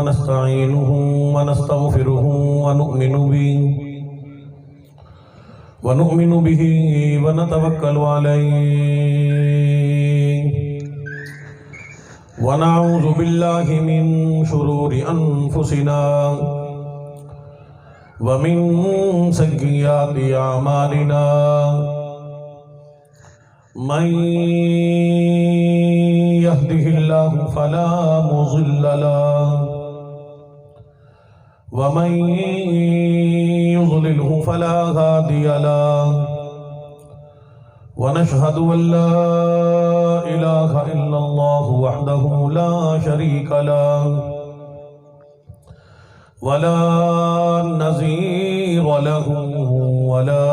ونستعينه ونستغفره ونؤمن به ونتوكل عليه ونعوذ بالله من شرور أنفسنا ومن سيئات أعمالنا من يهده الله فلا مضل له ومن يضلله فلا هادي له ونشهد أن لا إله إلا الله وحده لا شريك له ولا نظير له ولا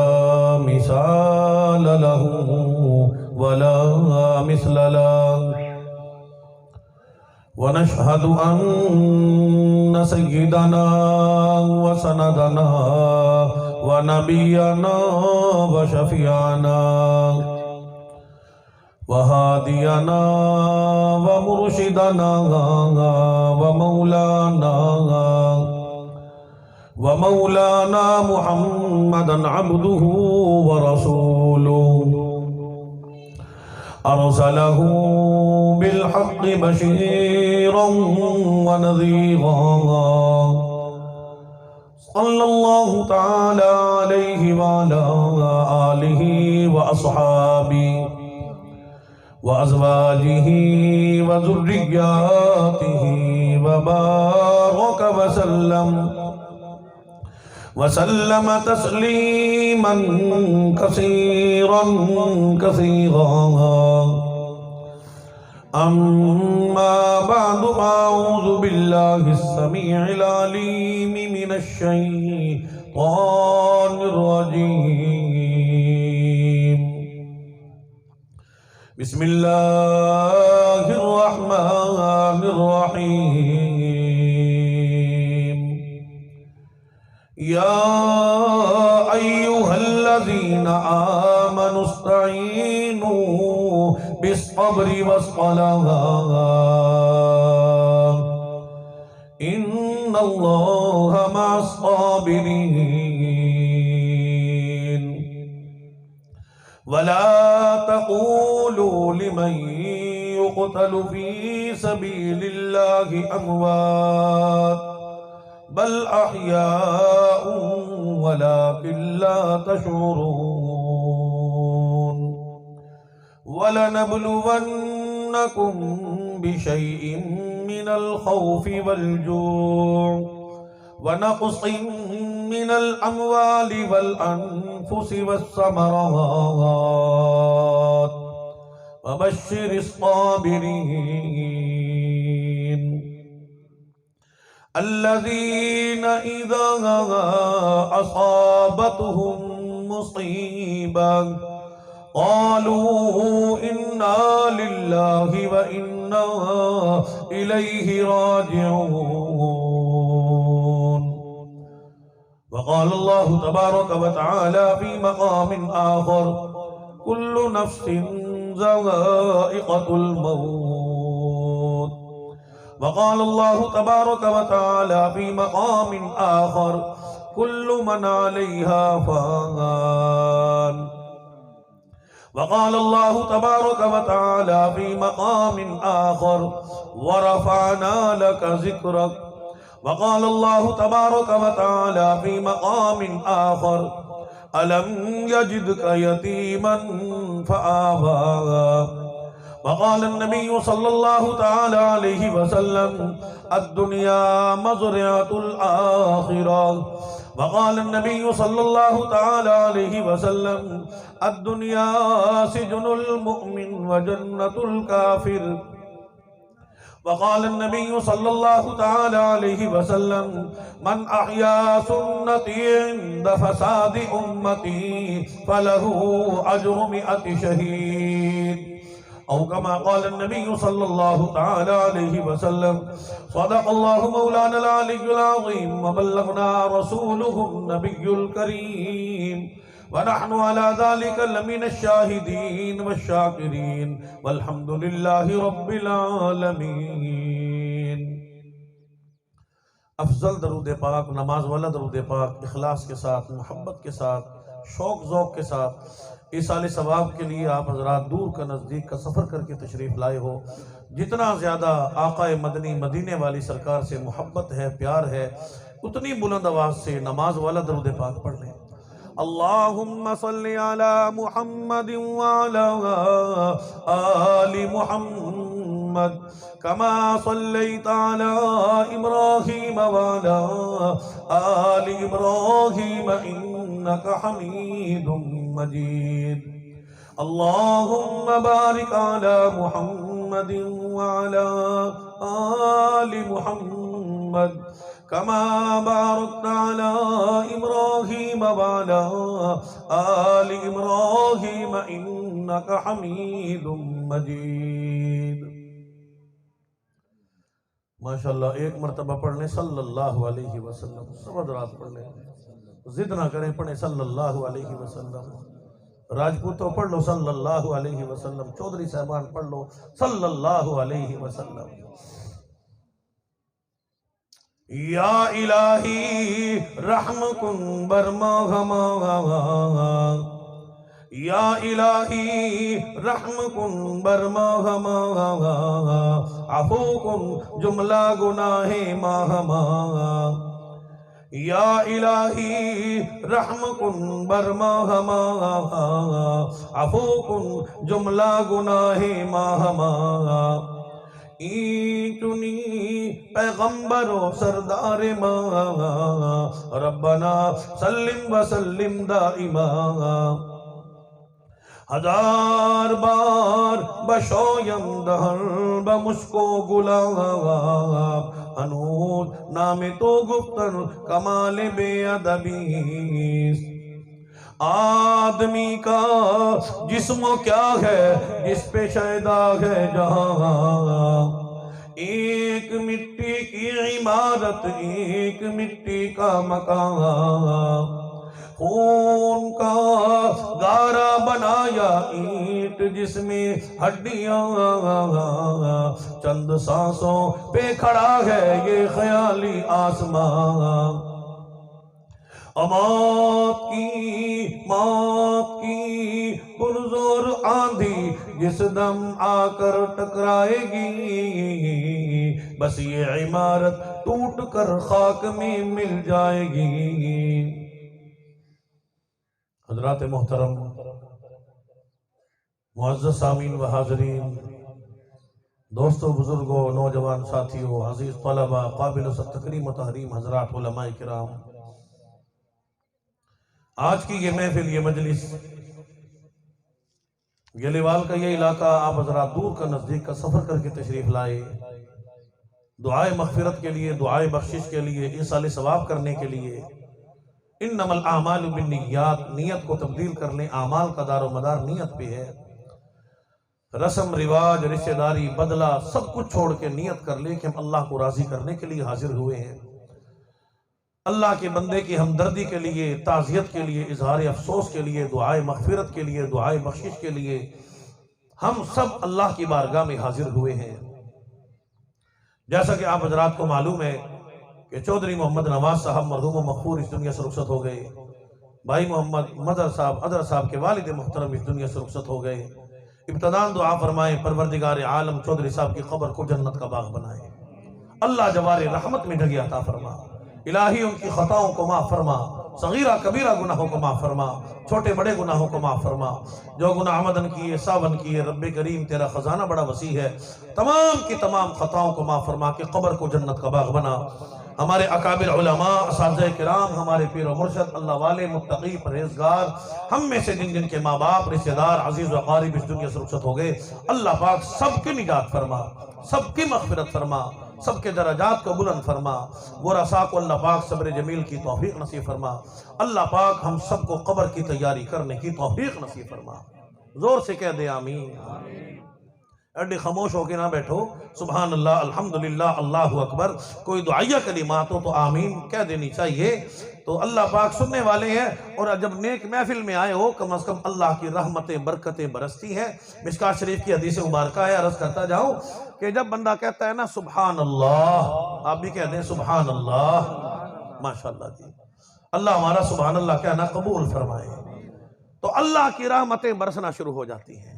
مثال له ولا مثل له ونشهد أن سيدنا وسندنا ونبينا وشفيعنا وهادينا ومرشدنا ومولانا محمدا عبده ورسوله أرسله بالحق بشيرا ونذيرا صلى الله تعالى عليه وعلى آله وأصحابه وأزواجه وذرياته وبارك وسلم تسليما كثيرا أما بعد أعوذ بالله السميع العليم من الشيطان الرجيم بسم الله الرحمن الرحيم يا أيها الذين آمنوا استعينوا بالصبر والصلاة إن الله مع الصابرين ولا تقولوا لمن يقتل في سبيل الله أموات بل أحياء ولكن لا تشعرون ولنبلونكم بشيء من الخوف والجوع ونقص من الأموال والأنفس والثمرات وبشر الصابرين الذين إذا أصابتهم مصيبة قالوا إنا لله وإنا إليه راجعون وقال الله تبارك وتعالى في مقام آخر كل نفس ذائقة الموت وقال الله تبارك وتعالى في مقام آخر كل من عليها فان وقال الله تبارك وتعالى في مقام آخر ورفعنا لك ذكرك وقال الله تبارك وتعالى في مقام آخر ألم يجدك يتيما فآوى وقال النبي صلى الله تعالى عليه وسلم الدنيا مزرعة الآخرة وقال النبي صلى الله تعالى عليه وسلم الدنيا سجن المؤمن وجنة الكافر وقال النبي صلى الله تعالى عليه وسلم من أحيا سنتي عند فساد أمتي فله أجر 100 شهيد أو كما قال النبي صلى الله تعالى عليه وسلم صدق الله مولانا العلي العظيم وبلغنا رسوله النبي الكريم ونحن على ذلك لمن الشاهدين والشاكرين والحمد لله رب العالمين. افضل درود پاک، نماز والا درود پاک اخلاص کے ساتھ، محبت کے ساتھ، شوق ذوق کے ساتھ ایصال ثواب کے لیے آپ حضرات دور کا نزدیک کا سفر کر کے تشریف لائے ہو. جتنا زیادہ آقا مدنی مدینے والی سرکار سے محبت ہے، پیار ہے، اتنی بلند آواز سے نماز والا درود پاک پڑھ لیں. اللہم صلی علی محمد وعلی آل محمد کما صلیت علی ابراہیم وعلی آل ابراہیم انکا حمید مجید. اللہم بارک علی محمد وعلی آل محمد کما بارکت علی ابراہیم وعلی آل ابراہیم انکا حمید مجید. ماشاءاللہ ایک مرتبہ پڑھ لیں صلی اللہ علیہ وسلم. سب حضرات پڑھ لیں، ضد نہ کریں، پڑھیں صلی اللہ علیہ وسلم. راجپوتوں پڑھ لو صلی اللہ علیہ وسلم، چودھری صاحبان پڑھ لو صلی اللہ علیہ وسلم. یا الہی رحم کن بر ماہ، یا الہی رحم کن بر ماہ، عفو کن جملہ گناہ ماہ. یا الہی رحم کن بر ماہ، عفو کن جملہ گناہ ماہ. چنی پیغمبر و سردار ماں، ربنا سلم وسلم دائما. ہزار بار بشویم دہر بمشکو گلاب، ہنوز نام تو گفتن کمال بے ادبی. آدمی کا جسم کیا ہے جس پہ شیدا ہے جہاں، ایک مٹی کی عمارت ایک مٹی کا مکان. خون کا گارا بنایا اینٹ جس میں ہڈیاں، چند سانسوں پہ کھڑا ہے یہ خیالی آسمان. موت کی پرزور آندھی جس دم آ کر ٹکرائے گی، بس یہ عمارت ٹوٹ کر خاک میں مل جائے گی. حضرات محترم، معزز سامعین و حاضرین، دوستو، بزرگوں، نوجوان ساتھیوں، عزیز طلبہ، قابل تکریم و تحریم حضرات، علماء کرام، آج کی یہ محفل، یہ مجلس، گلیوال کا یہ علاقہ، آپ حضرات دور کا نزدیک کا سفر کر کے تشریف لائے، دعائے مغفرت کے لیے، دعائے بخشش کے لیے، ایصال ثواب کرنے کے لیے. انما الاعمال بالنیات، نیت کو تبدیل کر لیں. اعمال کا دار و مدار نیت پہ ہے. رسم رواج، رشتہ داری، بدلہ، سب کچھ چھوڑ کے نیت کر لیں کہ ہم اللہ کو راضی کرنے کے لیے حاضر ہوئے ہیں. اللہ کے بندے کی ہمدردی کے لیے، تعزیت کے لیے، اظہار افسوس کے لیے، دعائے مغفرت کے لیے، دعائے بخشش کے لیے ہم سب اللہ کی بارگاہ میں حاضر ہوئے ہیں. جیسا کہ آپ حضرات کو معلوم ہے کہ چودھری محمد نواز صاحب مرحوم و مغفور اس دنیا سے رخصت ہو گئے. بھائی محمد مدر صاحب ادر صاحب کے والد محترم اس دنیا سے رخصت ہو گئے. ابتداً دعا فرمائیں پروردگار عالم چودھری صاحب کی قبر کو جنت کا باغ بنائے. اللہ جوار رحمت میں جگہ عطا فرما. الہی ان کی خطاؤں کو معاف فرما، صغیرہ کبیرہ گناہوں کو معاف فرما، چھوٹے بڑے گناہوں کو معاف فرما. جو گناہ عمدن کیے، ساون کیے، رب کریم تیرا خزانہ بڑا وسیع ہے، تمام کی تمام خطاؤں کو معاف فرما کے قبر کو جنت کا باغ بنا. ہمارے اکابر علماء، اساتذہ کرام، ہمارے پیر و مرشد، اللہ والے، متقی، پرہیزگار، ہم میں سے جن جن کے ماں باپ، رشتہ دار، عزیز و اقارب اس دنیا سے رخصت ہو گئے، اللہ پاک سب کی نجات فرما، سب کی مغفرت فرما، سب کے درجات کو بلند فرما. ورثاء کو اللہ پاک صبر جمیل کی توفیق نصیب فرما. اللہ پاک ہم سب کو قبر کی تیاری کرنے کی توفیق نصیب فرما. زور سے کہہ دے آمین. ایڈے خاموش ہو کے نہ بیٹھو، سبحان اللہ، الحمدللہ، اللہ اکبر، کوئی دعائیہ کلمات ہو تو آمین کہہ دینی چاہیے۔ تو اللہ پاک سننے والے ہیں، اور جب نیک محفل میں آئے ہو کم از کم اللہ کی رحمتیں برکتیں برستی ہیں۔ مشکوٰۃ شریف کی حدیث مبارکہ ہے، عرض کرتا جاؤں کہ جب بندہ کہتا ہے نا سبحان اللہ، آپ بھی کہہ دیں سبحان اللہ، ماشاءاللہ جی، اللہ ہمارا سبحان اللہ کہنا قبول فرمائے، تو اللہ کی رحمتیں برسنا شروع ہو جاتی ہیں۔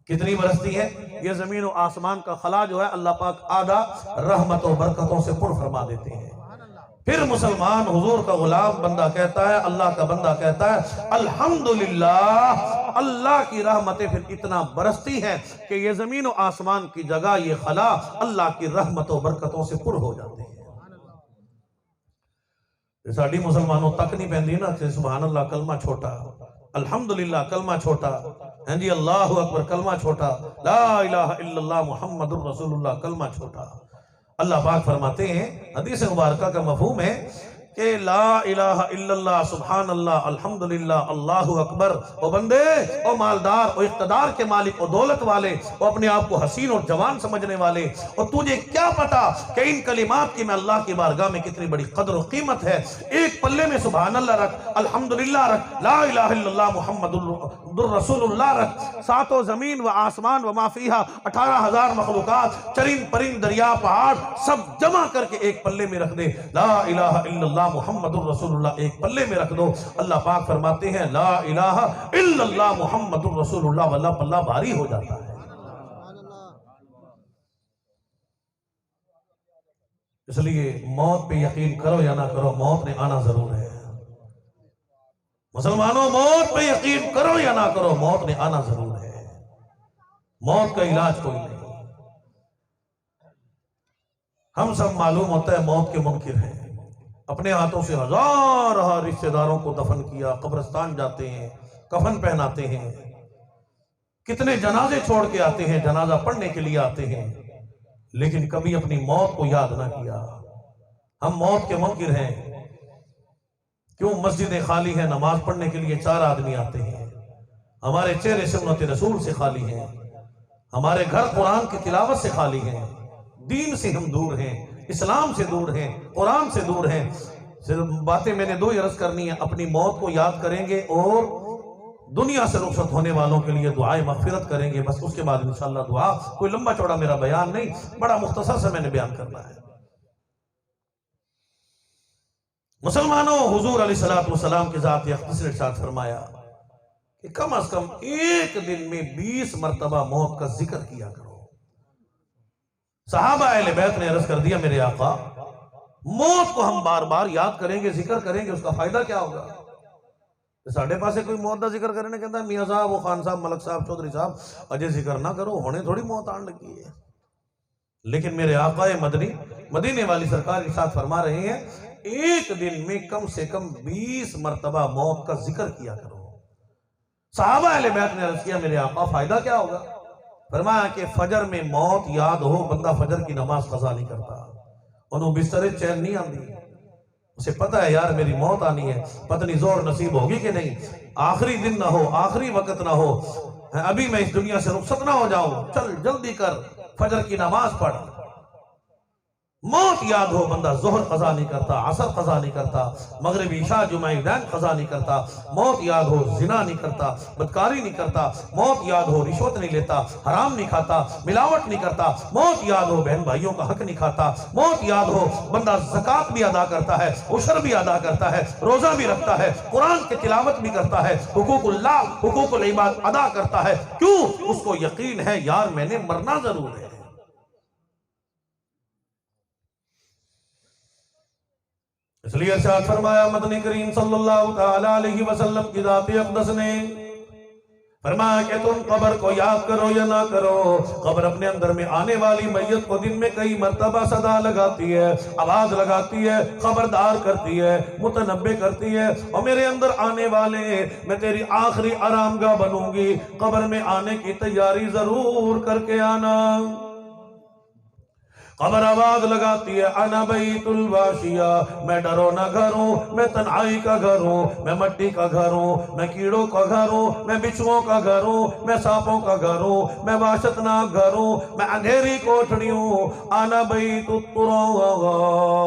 کتنی برستی ہے؟ یہ زمین و آسمان کا خلا جو ہے اللہ پاک آدھا رحمت و برکتوں سے پر فرما دیتے ہیں۔ پھر مسلمان حضور کا غلام بندہ کہتا ہے، اللہ کا بندہ کہتا ہے الحمدللہ، اللہ کی رحمتیں پھر اتنا برستی ہیں کہ یہ زمین و آسمان کی جگہ یہ خلا اللہ کی رحمت و برکتوں سے پر ہو جاتے ہیں۔ ساڑھی مسلمانوں تک نہیں پہندی نا کہ سبحان اللہ کلمہ چھوٹا، الحمدللہ کلمہ چھوٹا، ہاں جی اللہ اکبر کلمہ چھوٹا، لا الہ الا اللہ محمد الرسول اللہ کلمہ چھوٹا۔ اللہ پاک فرماتے ہیں، حدیث مبارکہ کا مفہوم ہے کہ لا الہ الا اللہ، سبحان اللہ، الحمدللہ، اللہ اکبر، او بندے، او مالدار، او اقتدار کے مالک، او دولت والے، او اپنے آپ کو حسین اور جوان سمجھنے والے، اور تجھے کیا پتا کہ ان کلمات کی میں اللہ کی بارگاہ میں کتنی بڑی قدر و قیمت ہے۔ ایک پلے میں سبحان اللہ رکھ، الحمدللہ رکھ، لا الہ الا اللہ محمد الرسول اللہ رکھ، ساتوں زمین و آسمان و ما فیہا 18,000 مخلوقات، چرند پرند دریا پہاڑ سب جمع کر کے ایک پلے میں رکھ دے، لا الہ الا اللہ محمد الرسول اللہ ایک پلے میں رکھ دو، اللہ پاک فرماتے ہیں لا الہ الا اللہ محمد الرسول اللہ، واللہ پلہ بھاری ہو جاتا ہے۔ اس لیے موت پہ یقین کرو یا نہ کرو، موت نے آنا ضرور ہے۔ مسلمانوں موت پہ یقین کرو یا نہ کرو، موت نے آنا ضرور ہے۔ موت کا علاج کوئی نہیں۔ ہم سب معلوم ہوتا ہے موت کے منکر ہیں، اپنے ہاتھوں سے ہزارہ رشتہ داروں کو دفن کیا، قبرستان جاتے ہیں، کفن پہناتے ہیں، کتنے جنازے چھوڑ کے آتے ہیں، جنازہ پڑھنے کے لیے آتے ہیں، لیکن کبھی اپنی موت کو یاد نہ کیا۔ ہم موت کے منکر ہیں۔ کیوں مسجدیں خالی ہیں، نماز پڑھنے کے لیے 4 آدمی آتے ہیں، ہمارے چہرے سنت رسول سے خالی ہیں، ہمارے گھر قرآن کی تلاوت سے خالی ہیں، دین سے ہم دور ہیں، اسلام سے دور ہیں، قرآن سے دور ہیں۔ صرف باتیں میں نے 2 ہی عرض کرنی ہیں، اپنی موت کو یاد کریں گے اور دنیا سے رخصت ہونے والوں کے لیے دعائے مغفرت کریں گے، بس اس کے بعد انشاءاللہ دعا، کوئی لمبا چوڑا میرا بیان نہیں، بڑا مختصر سے میں نے بیان کرنا ہے۔ مسلمانوں، حضور علیہ السلام کی ذات اقدس نے ارشاد فرمایا کہ کم از کم ایک دن میں 20 مرتبہ موت کا ذکر کیا کرو۔ صحابہ اہل بیت نے عرض کر دیا میرے آقا، موت کو ہم بار بار یاد کریں گے، ذکر کریں گے، اس کا فائدہ کیا ہوگا؟ ساڑھے پاسے کوئی موت دا ذکر کرنے کہتا ہے میاں صاحب، وہ خان صاحب، ملک صاحب، چودھری صاحب، اجے ذکر نہ کرو، ہونے تھوڑی موت آن لگی ہے۔ لیکن میرے آقا مدنی، مدینے والی سرکار کے ساتھ فرما رہے ہیں ایک دن میں کم سے کم 20 مرتبہ موت کا ذکر کیا کرو۔ صحابہ اہل بیت نے عرض کیا میرے آقا فائدہ کیا ہوگا؟ فرمایا کہ فجر میں موت یاد ہو، بندہ فجر کی نماز قضا نہیں کرتا، انہوں بستر چین نہیں آندی، اسے پتا ہے یار میری موت آنی ہے، پتہ نہیں زور نصیب ہوگی کہ نہیں، آخری دن نہ ہو، آخری وقت نہ ہو، ابھی میں اس دنیا سے رخصت نہ ہو جاؤں، چل جلدی کر فجر کی نماز پڑھ۔ موت یاد ہو، بندہ ظہر قضا نہیں کرتا، عصر قضا نہیں کرتا، مغرب عشاء جمعہ عیدین قضا نہیں کرتا، موت یاد ہو زنا نہیں کرتا، بدکاری نہیں کرتا، موت یاد ہو رشوت نہیں لیتا، حرام نہیں کھاتا، ملاوٹ نہیں کرتا، موت یاد ہو بہن بھائیوں کا حق نہیں کھاتا، موت یاد ہو بندہ زکوٰۃ بھی ادا کرتا ہے، عشر بھی ادا کرتا ہے، روزہ بھی رکھتا ہے، قرآن کی تلاوت بھی کرتا ہے، حقوق اللہ، حقوق العباد ادا کرتا ہے۔ کیوں؟ اس کو یقین ہے یار میں نے مرنا ضرور ہے۔ اس لیے ارشاد فرمایا مدنی کریم صلی اللہ تعالی علیہ وسلم کی ذات اقدس نے فرمایا کہ تم قبر کو یاد کرو یا نہ کرو، قبر اپنے اندر میں آنے والی میت کو دن میں کئی مرتبہ صدا لگاتی ہے، آواز لگاتی ہے، خبردار کرتی ہے، متنبہ کرتی ہے، اور میرے اندر آنے والے میں تیری آخری آرام گاہ بنوں گی، قبر میں آنے کی تیاری ضرور کر کے آنا۔ قبر آواز لگاتی ہے انا بیت الواشیہ، میں ڈرونا گھر ہوں، میں تنہائی کا گھر ہوں، میں مٹی کا گھر ہوں، میں کیڑوں کا گھر ہوں، میں بچھوؤں کا گھر ہوں، میں سانپوں کا گھر ہوں، میں وحشتناک گھر ہوں، میں اندھیری کوٹھڑی ہوں، انا بیت التراب۔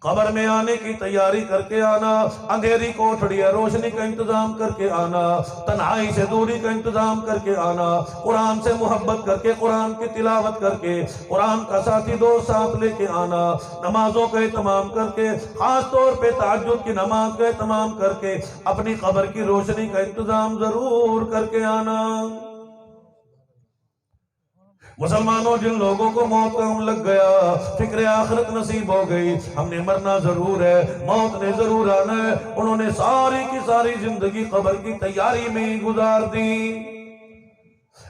قبر میں آنے کی تیاری کر کے آنا، اندھیری کوٹھڑی ہے روشنی کا انتظام کر کے آنا، تنہائی سے دوری کا انتظام کر کے آنا، قرآن سے محبت کر کے، قرآن کی تلاوت کر کے، قرآن کا ساتھی دوست ساتھ لے کے آنا، نمازوں کا اہتمام کر کے، خاص طور پہ تہجد کی نماز کا اہتمام کر کے، اپنی قبر کی روشنی کا انتظام ضرور کر کے آنا۔ مسلمانوں، جن لوگوں کو موت کا غم لگ گیا، فکر آخرت نصیب ہو گئی، ہم نے مرنا ضرور ہے، موت نے ضرور آنا ہے، انہوں نے ساری کی ساری زندگی قبر کی تیاری میں ہی گزار دی۔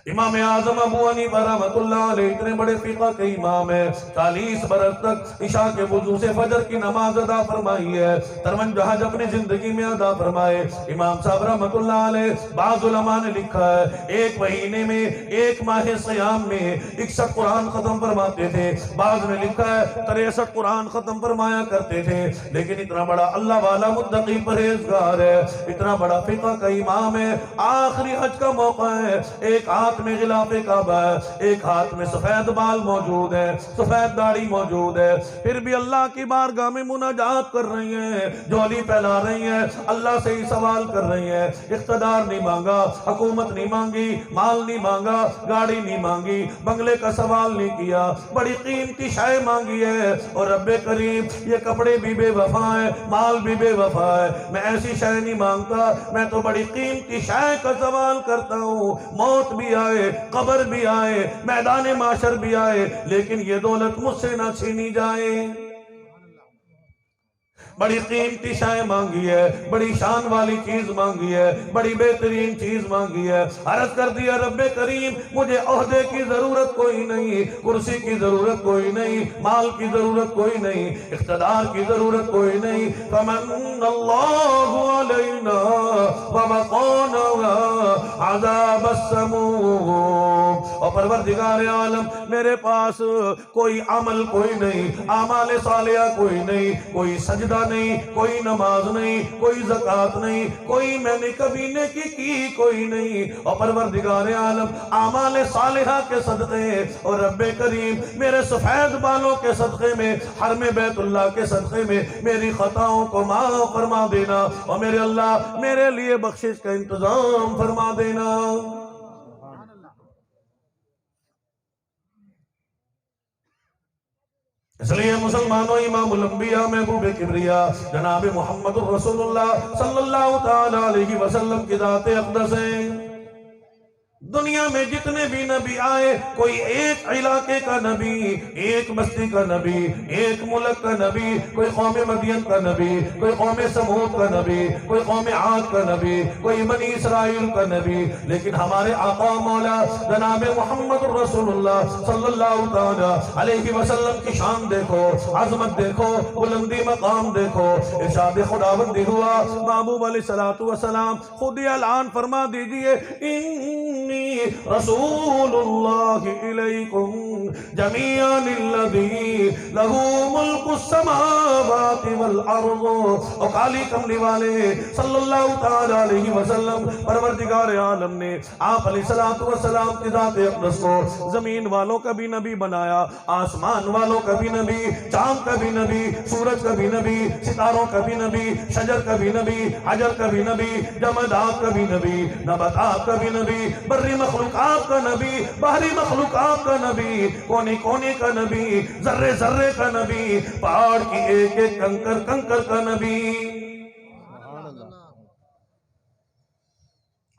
امام اعظم ابو حنیفہ رحمۃ اللہ علیہ اتنے بڑے فقہ کے امام ہیں، 40 برس تک عشاء کے وضو سے فجر کی نماز ادا فرمائی ہے، 53 حج اپنی زندگی میں ادا فرمائے۔ امام صاحب رحمۃ اللہ علیہ، بعض علماء نے لکھا ہے ایک مہینے میں، ایک ماہ سیام میں 61 قرآن ختم فرماتے تھے، بعض نے لکھا ہے 63 قرآن ختم فرمایا کرتے تھے۔ لیکن اتنا بڑا اللہ والا متقی پرہیزگار ہے، اتنا بڑا فقہ کا امام ہے، آخری حج کا موقع ہے، ایک ہاتھ میں غلاف کعبہ ہے، ایک ہاتھ میں سفید بال موجود ہے، سفید داڑھی موجود ہے، پھر بھی اللہ کی بارگاہ میں مناجات کر رہی ہیں، جھولی پھیلا رہی ہیں، اللہ سے ہی سوال کر رہی ہیں۔ اقتدار نہیں مانگا، حکومت نہیں مانگی، مال نہیں مانگا، گاڑی نہیں مانگی، بنگلے کا سوال نہیں کیا، بڑی قیمتی شے مانگی ہے۔ اور رب کریم، یہ کپڑے بھی بے وفا ہیں، مال بھی بے وفا ہے، میں ایسی شے نہیں مانگتا، میں تو بڑی قیمتی شے کا سوال کرتا ہوں۔ موت بھی آئے، قبر بھی آئے، میدان معاشر بھی آئے، لیکن یہ دولت مجھ سے نہ چھینی جائے۔ بڑی قیمتی شے مانگی ہے، بڑی شان والی چیز مانگی ہے، بڑی بہترین چیز مانگی ہے۔ عرض کر دیا رب کریم، مجھے عہدے کی ضرورت کوئی نہیں، کرسی کی ضرورت کوئی نہیں، مال کی ضرورت کوئی نہیں، اقتدار کی ضرورت کوئی نہیں۔ فمن اللہ علینا ووقانا عذاب السموم۔ اور پروردگار عالم، میرے پاس کوئی عمل کوئی نہیں، اعمال صالحہ کوئی نہیں، کوئی سجدہ نہیں، کوئی نماز نہیں، کوئی زکوٰۃ نہیں، کوئی میں نے کبھی نیکی کی کوئی نہیں۔ اور پروردگار عالم، اعمال صالحہ کے صدقے اور رب کریم میرے سفید بالوں کے صدقے میں، حرم بیت اللہ کے صدقے میں میری خطاؤں کو معاف فرما دینا، اور میرے اللہ میرے لیے بخشش کا انتظام فرما دینا۔ اس لیے مسلمانوں، امام الانبیاء محبوب کبریا جناب محمد الرسول اللہ صلی اللہ تعالی علیہ وسلم کی ذات اقدس ہیں۔ دنیا میں جتنے بھی نبی آئے، کوئی ایک علاقے کا نبی، ایک بستی کا نبی، ایک ملک کا نبی، کوئی قوم مدین کا نبی، کوئی قوم سمود کا نبی، کوئی قوم عاد کا نبی، کوئی بنی اسرائیل کا نبی، لیکن ہمارے آقا مولا جناب محمد رسول اللہ صلی اللہ تعالی علیہ وسلم کی شان دیکھو، عظمت دیکھو، بلندی مقام دیکھو۔ ارشاد خداوندی ہوا، محبوب علیہ السلام خود ہی اعلان فرما دیجئے، رسول اللہ علیکم جمیعا الذی لہ ملک السماوات والارض۔ اور کالی کملی والے صلی اللہ تعالی علیہ وسلم، پروردگار عالم نے آپ علیہ السلام کی ذات اقدس کو زمین والوں کا بھی نبی بنایا، آسمان والوں کا بھی نبی، چاند کا بھی نبی، سورج کا بھی نبی، ستاروں کا بھی نبی، شجر کا بھی نبی، حجر کا بھی نبی، جمادات کا بھی نبی، نباتات کا بھی نبی، بری مخلوقات کا نبی، بحری مخلوقات کا نبی، کونے کونے کا نبی، ذرے ذرے کا نبی، پہاڑ کی ایک ایک کنکر کا نبی۔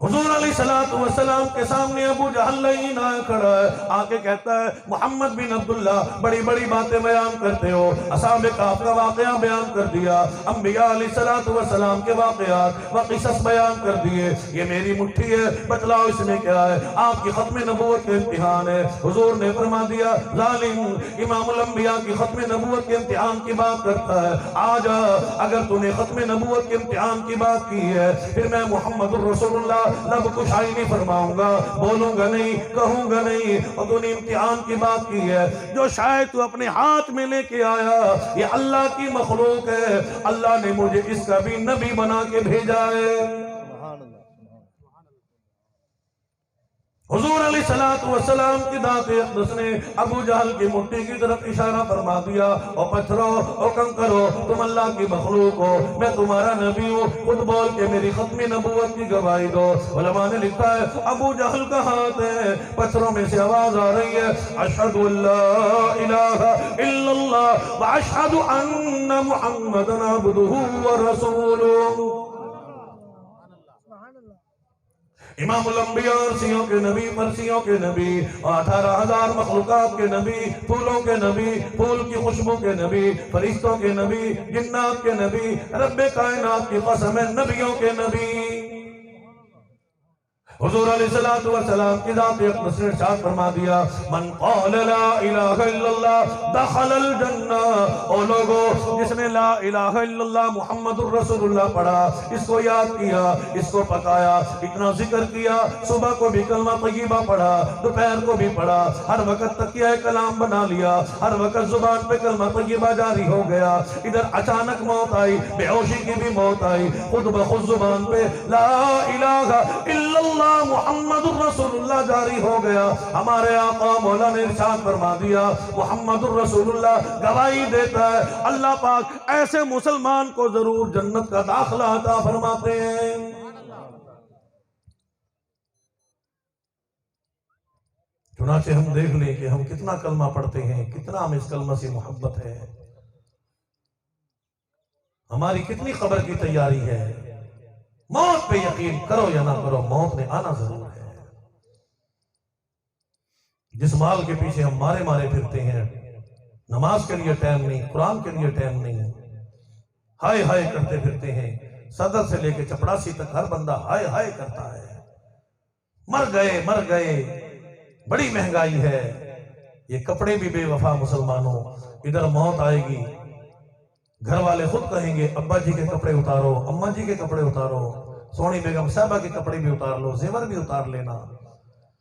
حضور علیہ السلام کے سامنے ابو جہل لعین آیا کھڑا ہے، آکے کہتا ہے محمد بن عبداللہ بڑی بڑی باتیں بیان کرتے ہو، اصحاب کہف کا واقعہ بیان کر دیا، انبیاء علیہ السلام کے واقعات و قصص بیان کر دیے، یہ میری مٹھی ہے، بتلاؤ اس میں کیا ہے؟ آپ کی ختم نبوت کے امتحان ہے۔ حضور نے فرما دیا، ظالم، امام الانبیاء کی ختم نبوت کے امتحان کی بات کرتا ہے، آجا، اگر تو نے ختم نبوت کے امتحان کی بات کی ہے، پھر میں محمد الرسول اللہ لب کشائی نہیں فرماؤں گا، بولوں گا نہیں، کہوں گا نہیں۔ اور تو نے امتحان کی بات کی ہے، جو شاید تو اپنے ہاتھ میں لے کے آیا یہ اللہ کی مخلوق ہے، اللہ نے مجھے اس کا بھی نبی بنا کے بھیجا ہے۔ حضور علیہ السلام کی ذات اقدس نے ابو جہل کی مٹھی کی طرف اشارہ فرما دیا، اور پتھروں اور کنکروں تم اللہ کی مخلوق ہو، میں تمہارا نبی ہوں، خود بول کے میری ختمی نبوت کی گواہی دو۔ علماء نے لکھا ہے ابو جہل کا ہاتھ ہے، پتھروں میں سے آواز آ رہی ہے اشہد ان لا الہ الا اللہ واشہد ان محمدا عبدہ ورسولہ۔ امام الانبیاء، عرصیوں کے نبی، مرثیوں کے نبی، 18,000 مخلوقات کے نبی، پھولوں کے نبی، پھول کی خوشبو کے نبی، فرشتوں کے نبی، جنات کے نبی، رب کائنات کی قسم ہے نبیوں کے نبی۔ حضور علیہ السلام کی ذات اقدس نے ارشاد فرما دیا من قال لا الہ الا اللہ دخل الجنہ۔ او لوگو جس نے لا الہ الا اللہ محمد الرسول اللہ پڑھا، اس کو یاد کیا، اس کو پکایا، اتنا ذکر کیا، صبح کو بھی کلمہ طیبہ پڑھا، دوپہر کو بھی پڑھا، ہر وقت تکیہ کلام بنا لیا، ہر وقت زبان پہ کلمہ طیبہ جاری ہو گیا، ادھر اچانک موت آئی، بے ہوشی کی بھی موت آئی، خود بخود زبان پہ لا الہ الا اللہ محمد الرسول اللہ جاری ہو گیا۔ ہمارے آقا مولا نے ارشاد فرما دیا محمد الرسول اللہ گواہی دیتا ہے اللہ پاک ایسے مسلمان کو ضرور جنت کا داخلہ عطا فرماتے ہیں۔ چنانچہ ہم دیکھ لیں کہ ہم کتنا کلمہ پڑھتے ہیں، کتنا ہم اس کلمہ سے محبت ہے، ہماری کتنی قبر کی تیاری ہے۔ موت پہ یقین کرو یا نہ کرو، موت نے آنا ضرور ہے۔ جس مال کے پیچھے ہم مارے مارے پھرتے ہیں، نماز کے لیے ٹائم نہیں، قرآن کے لیے ٹائم نہیں، ہائے ہائے کرتے پھرتے ہیں، صدر سے لے کے چپڑاسی تک ہر بندہ ہائے ہائے کرتا ہے، مر گئے، بڑی مہنگائی ہے۔ یہ کپڑے بھی بے وفا مسلمانوں، ادھر موت آئے گی، گھر والے خود کہیں گے ابا جی کے کپڑے اتارو، اماں جی کے کپڑے اتارو، سونی بیگم صاحبہ کے کپڑے بھی اتار لو، زیور بھی اتار لینا،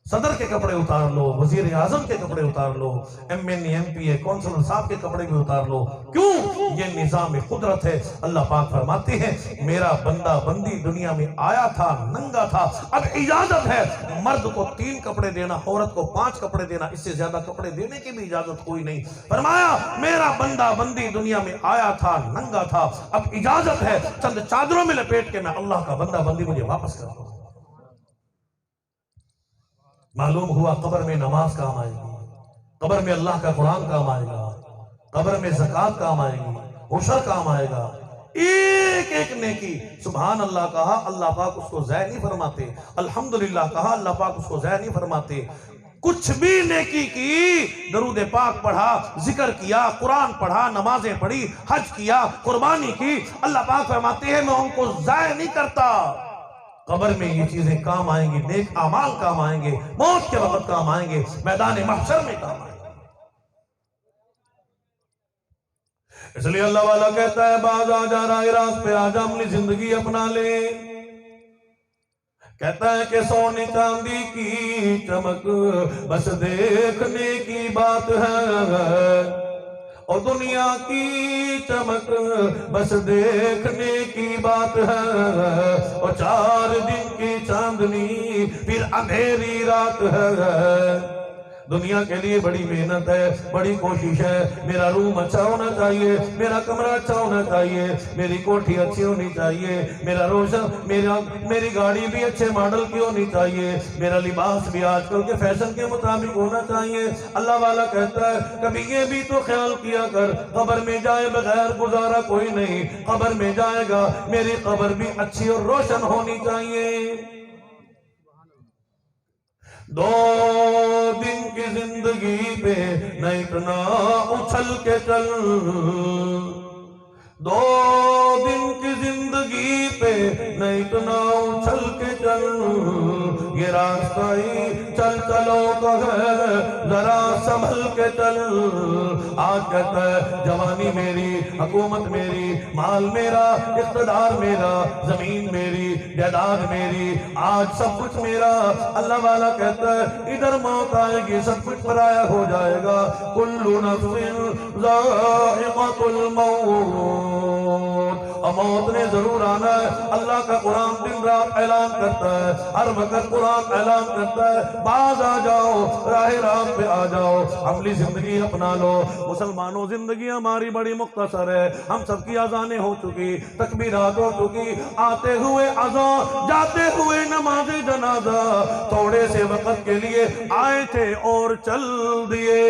صدر کے کپڑے اتار لو، وزیر اعظم کے کپڑے اتار لو، ایم این اے، ایم پی اے، کونسلر صاحب کے کپڑے بھی اتار لو۔ کیوں؟ یہ نظام قدرت ہے۔ اللہ پاک فرماتے ہیں میرا بندہ بندی دنیا میں آیا تھا، ننگا تھا، اب اجازت ہے مرد کو 3 کپڑے دینا، عورت کو 5 کپڑے دینا، اس سے زیادہ کپڑے دینے کی بھی اجازت کوئی نہیں۔ فرمایا میرا بندہ بندی دنیا میں آیا تھا، ننگا تھا، اب اجازت ہے چند چادروں میں لپیٹ کے میں اللہ کا بندہ بندی مجھے واپس کر دوں۔ معلوم ہوا قبر میں نماز کام آئے گی، قبر میں اللہ کا قرآن کام آئے گا، قبر میں زکوٰۃ کام آئے گی، عشر کام آئے گا، ایک ایک نیکی۔ سبحان اللہ کہا اللہ پاک اس کو ضائع نہیں فرماتے، الحمدللہ کہا اللہ پاک اس کو ضائع نہیں فرماتے۔ کچھ بھی نیکی کی، درود پاک پڑھا، ذکر کیا، قرآن پڑھا، نمازیں پڑھی، حج کیا، قربانی کی، اللہ پاک فرماتے ہیں میں ان کو ضائع نہیں کرتا۔ قبر میں یہ چیزیں کام آئیں گی، نیک اعمال کام آئیں گے، موت کے وقت کام آئیں گے، میدان محشر میں کام آئیں گے۔ اس لیے اللہ والا کہتا ہے باز آ جا راہ راست پہ آجا اپنی زندگی اپنا لے۔ کہتا ہے کہ سونے چاندی کی چمک بس دیکھنے کی بات ہے، اور دنیا کی چمک بس دیکھنے کی بات ہے، اور 4 دن کی چاندنی پھر اندھیری رات ہے۔ دنیا کے لیے بڑی محنت ہے، بڑی کوشش ہے، میرا روم اچھا ہونا چاہیے، میرا کمرہ اچھا ہونا چاہیے، میری کوٹھی اچھی ہونی چاہیے، میرا روشن میری گاڑی بھی اچھے ماڈل کی ہونی چاہیے، میرا لباس بھی آج کل کے فیشن کے مطابق ہونا چاہیے۔ اللہ والا کہتا ہے کبھی یہ بھی تو خیال کیا کر قبر میں جائے بغیر گزارا کوئی نہیں، قبر میں جائے گا میری قبر بھی اچھی اور روشن ہونی چاہیے۔ 2 دن کی زندگی پہ نہ اتنا اچھل کے چل، 2 دن کی زندگی پہ نہ اتنا اچھل کے چل، یہ راستہ ہی چل چلو کا ہے ذرا سنبھل کے چل، آج کہتا ہے جوانی میری، حکومت میری، مال میرا، اقتدار میرا، زمین میری، جائیداد میری، آج سب کچھ میرا۔ اللہ والا کہتا ہے ادھر موت آئے گی، سب کچھ پرایا ہو جائے گا۔ کل نفس ذائقۃ الموت، اور موت نے ضرور آنا ہے۔ اللہ کا قرآن دن رات اعلان کرتا ہے، ہر وقت قرآن اعلان کرتا ہے باز آ جاؤ، راہ رام پہ آ جاؤ، عملی زندگی اپنا لو۔ مسلمانوں زندگی ہماری بڑی مختصر ہے، ہم سب کی اذانیں ہو چکی، تکبیرات ہو چکی، آتے ہوئے اذان، جاتے ہوئے نماز جنازہ، تھوڑے سے وقت کے لیے آئے تھے اور چل دیے۔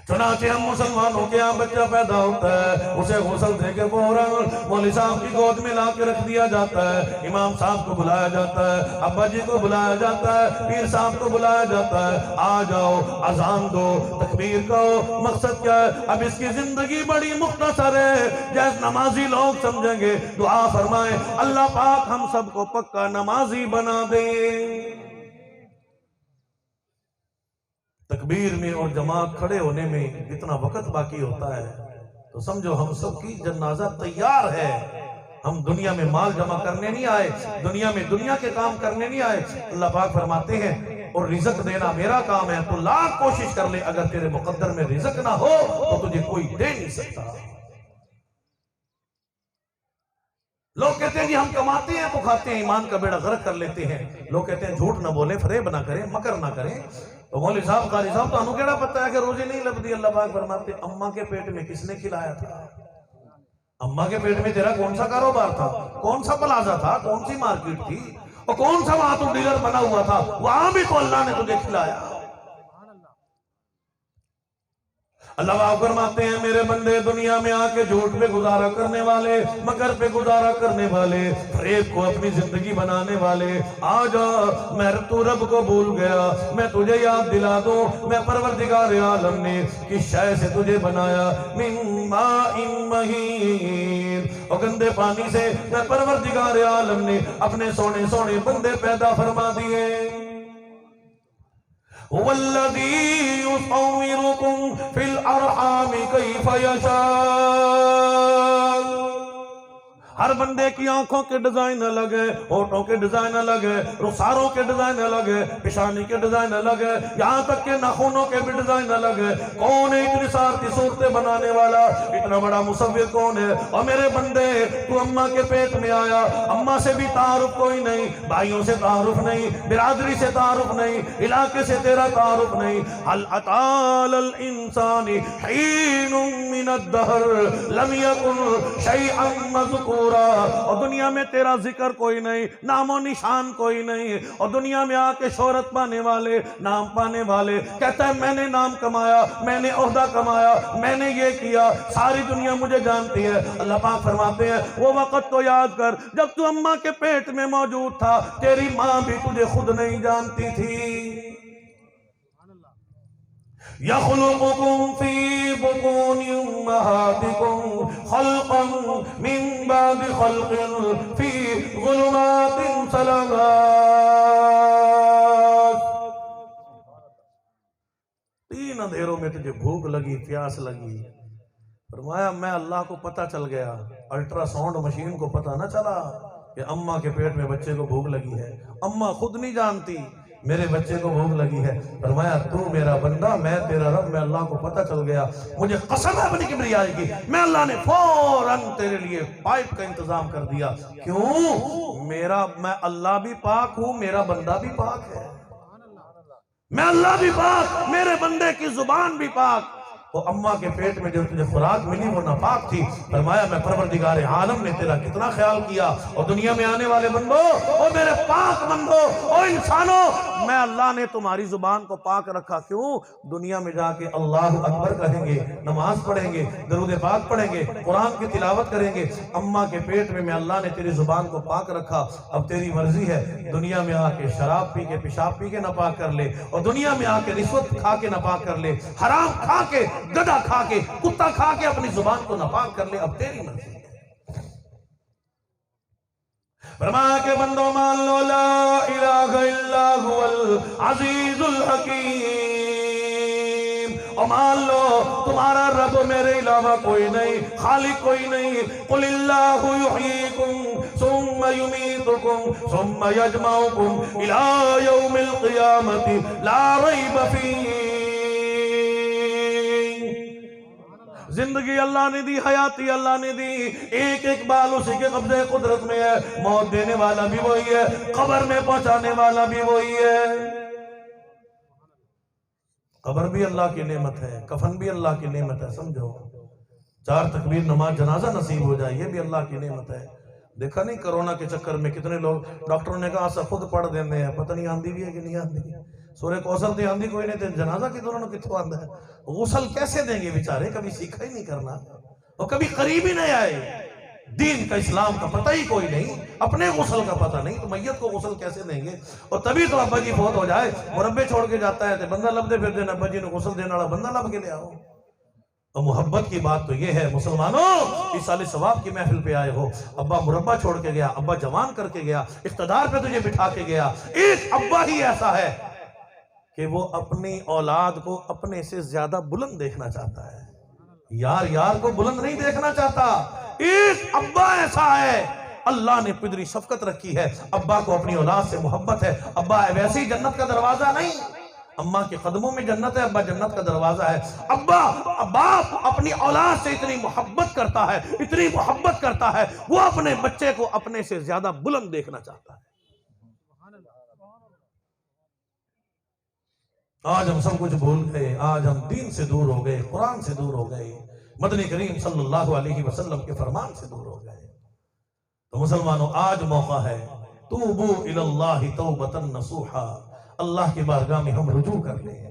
چنانچہ ہم مسلمانوں کے یہاں بچہ پیدا ہوتا ہے، اسے غسل دے کے فوراً مولوی صاحب کی گود میں لا کے رکھ دیا جاتا ہے، امام صاحب کو بلایا جاتا ہے، ابا جی کو بلایا جاتا ہے، پیر صاحب کو بلایا جاتا ہے، آ جاؤ، اذان دو، تکبیر کہو۔ مقصد کیا ہے؟ اب اس کی زندگی بڑی مختصر ہے، جیسے نمازی لوگ سمجھیں گے۔ دعا فرمائیں اللہ پاک ہم سب کو پکا نمازی بنا دے۔ تکبیر میں اور جماعت کھڑے ہونے میں جتنا وقت باقی ہوتا ہے تو سمجھو ہم سب کی جنازہ تیار ہے۔ ہم دنیا میں مال جمع کرنے نہیں آئے، دنیا میں دنیا کے کام کرنے نہیں آئے۔ اللہ پاک فرماتے ہیں اور رزق دینا میرا کام ہے، تو لاکھ کوشش کر لے، اگر تیرے مقدر میں رزق نہ ہو تو تجھے کوئی دے نہیں سکتا۔ لوگ کہتے ہیں جی ہم کماتے ہیں تو کھاتے ہیں، ایمان کا بیڑا غرق کر لیتے ہیں۔ لوگ کہتے ہیں جھوٹ نہ بولیں، فریب نہ کریں، مکر نہ کریں۔ تو مولوی صاحب، قاری صاحب، تو انہوں کیڑا پتہ ہے کہ روزی نہیں لبدی؟ اللہ پاک فرماتے ہیں اماں کے پیٹ میں کس نے کھلایا تھا؟ اماں کے پیٹ میں تیرا کون سا کاروبار تھا؟ کون سا پلازا تھا؟ کون سی مارکیٹ تھی؟ اور کون سا وہاں تو ڈیلر بنا ہوا تھا؟ وہاں بھی تو اللہ نے تجھے کھلایا۔ اللہ پاک فرماتے ہیں میرے بندے دنیا میں آ کے جھوٹ پہ گزارا کرنے والے، مکر پہ گزارا کرنے والے، فریب کو اپنی زندگی بنانے والے، آ جا، میں تو رب کو بھول گیا، میں تجھے یاد دلا دوں، میں پروردگار عالم نے کس شے سے تجھے بنایا، من ماء مہین، اور گندے پانی سے میں پروردگار عالم نے اپنے سونے سونے بندے پیدا فرما دیے۔ هو الذي يصوركم في الأرحام كيف يشاء۔ ہر بندے کی آنکھوں کے ڈیزائن الگ ہے، ہونٹوں کے ڈیزائن الگ ہے، رخساروں کے ڈیزائن الگ ہے، پیشانی کے ڈیزائن الگ ہے، یہاں تک کہ ناخنوں کے بھی ڈیزائن الگ ہے۔ کون ہے اتنی ساری صورتیں بنانے والا؟ اتنا بڑا مصور کون ہے؟ اور میرے بندے تو اماں کے پیٹ میں آیا، اماں سے بھی تعارف کوئی نہیں، بھائیوں سے تعارف نہیں، برادری سے تعارف نہیں، علاقے سے تیرا تعارف نہیں۔ هل أتى على الإنسان حين من الدهر لم يكن شيئا مذكورا۔ اور دنیا میں تیرا ذکر کوئی نہیں، نام و نشان کوئی نہیں، اور دنیا میں آ کے شہرت پانے والے، نام پانے والے، کہتا ہے میں نے نام کمایا، میں نے عہدہ کمایا، میں نے یہ کیا، ساری دنیا مجھے جانتی ہے۔ اللہ پاک فرماتے ہیں وہ وقت تو یاد کر جب تو اماں کے پیٹ میں موجود تھا، تیری ماں بھی تجھے خود نہیں جانتی تھی۔ يخلقكم في بطون أمهاتكم خلقا من بعد خلق في ظلمات ثلاث۔ تین اندھیروں میں تجھے بھوک لگی، پیاس لگی، فرمایا میں اللہ کو پتہ چل گیا، الٹرا ساؤنڈ مشین کو پتہ نہ چلا کہ اماں کے پیٹ میں بچے کو بھوک لگی ہے، اماں خود نہیں جانتی میرے بچے کو بھوک لگی ہے۔ فرمایا تو میرا بندہ، میں تیرا رب، میں اللہ کو پتہ چل گیا، مجھے قسم ہے اپنی کبریائی کی، میں اللہ نے فوراً تیرے لیے پائپ کا انتظام کر دیا۔ کیوں؟ میں اللہ بھی پاک ہوں، میرا بندہ بھی پاک ہے، میں اللہ بھی پاک، میرے بندے کی زبان بھی پاک۔ وہ اماں کے پیٹ میں جو تجھے خوراک ملی وہ ناپاک تھی۔ فرمایا میں پروردگار عالم نے تیرا کتنا خیال کیا، اور دنیا میں آنے والے بندوں، اور میرے پاک بندوں، اور انسانوں، میں اللہ نے تمہاری زبان کو پاک رکھا۔ کیوں؟ دنیا میں جا کے اللہ اکبر کہیں گے، نماز پڑھیں گے، درود پاک پڑھیں گے، قرآن کی تلاوت کریں گے۔ اماں کے پیٹ میں اللہ نے تیری زبان کو پاک رکھا، اب تیری مرضی ہے دنیا میں آ کے شراب پی کے، پیشاب پی کے ناپاک کر لے، اور دنیا میں آ کے رشوت کھا کے ناپاک کر لے، حرام کھا کے، گدھا کھا کے، کتا کھا کے اپنی زبان کو ناپاک کر لے، اب تیری مرضی ہے۔ فرمایا کہ بندوں مان لو لا الہ الا هو العزیز الحکیم، اور مان لو تمہارا رب میرے علاوہ کوئی نہیں، خالق کوئی نہیں۔ قل اللہ یحییکم ثم یمیتکم ثم یجمعکم الی یوم القیامت لا ریب فیہ۔ زندگی اللہ نے دی، حیاتی اللہ نے دی، ایک ایک بال اسی کے قبضے قدرت میں ہے۔ موت دینے والا بھی وہی ہے، قبر میں پہنچانے والا بھی وہی ہے۔ قبر بھی اللہ کی نعمت ہے، کفن بھی اللہ کی نعمت ہے، سمجھو۔ 4 تکبیر نماز جنازہ نصیب ہو جائے، یہ بھی اللہ کی نعمت ہے۔ دیکھا نہیں کرونا کے چکر میں کتنے لوگ ڈاکٹروں نے کہا خود پڑھ دینے ہیں، پتہ نہیں آندھی بھی ہے کہ نہیں آندھی۔ سورہ کوثر تے آندھی کوئی نہیں تے جنازہ کی دونوں کتوں آندھا ہے۔ غسل کیسے دیں گے بیچارے، کبھی سیکھا ہی نہیں کرنا اور کبھی قریب ہی نہیں آئے، دین کا اسلام کا پتہ ہی کوئی نہیں، اپنے غسل کا پتہ نہیں، تو میت کو غسل کیسے دیں گے؟ اور تبھی تو ابا جی فوت ہو جائے، مربے چھوڑ کے جاتا ہے تو بندہ لب دے پھر دینا، ابا جی نے غسل دینا والا بندہ لب کے لے آؤ۔ اور محبت کی بات تو یہ ہے مسلمانوں، اس سال ثواب کی محفل پہ آئے ہو، ابا مربع چھوڑ کے گیا، ابا جوان کر کے گیا، اقتدار پہ تجھے بٹھا کے گیا۔ ایک ابا ہی ایسا ہے کہ وہ اپنی اولاد کو اپنے سے زیادہ بلند دیکھنا چاہتا ہے، یار کو بلند نہیں دیکھنا چاہتا۔ ایک ابا ایسا ہے، اللہ نے قدری شفقت رکھی ہے، ابا کو اپنی اولاد سے محبت ہے۔ ابا ہے ویسے ہی جنت کا دروازہ نہیں، اماں کے قدموں میں جنت ہے، ابا جنت کا دروازہ ہے۔ باپ اپنی اولاد سے اتنی محبت کرتا ہے، اتنی محبت کرتا ہے، وہ اپنے بچے کو اپنے سے زیادہ بلند دیکھنا چاہتا ہے۔ آج ہم سب کچھ بھول گئے، آج ہم دین سے دور ہو گئے، قرآن سے دور ہو گئے، مدنی کریم صلی اللہ علیہ وسلم کے فرمان سے دور ہو گئے۔ تو مسلمانوں آج موقع ہے، توبو الی اللہ توبۃ نصوحا، اللہ کی بارگاہ میں ہم رجوع کر لیں۔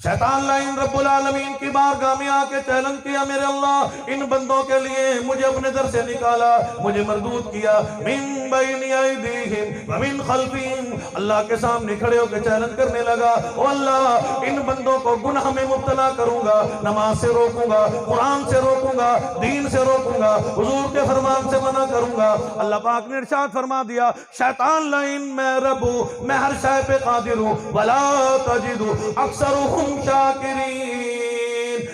شیطان لائن رب العالمین کی بارگاہ میں آ کے چیلنج کیا، میرے اللہ ان بندوں کے لیے مجھے اپنے در سے نکالا، مجھے مردود کیا، من بین ایدیہم ومن خلفہم، اللہ کے سامنے کھڑے ہو کے چیلنج کرنے لگا، او اللہ ان بندوں کو گناہ میں مبتلا کروں گا، نماز سے روکوں گا، قرآن سے روکوں گا، دین سے روکوں گا، حضور کے فرمان سے منع کروں گا۔ اللہ پاک نے ارشاد فرما دیا، شیطان لائن میں رب ہوں، میں ہر شے پہ قادر ہوں، ولا تجد اکثرہم شاکرین،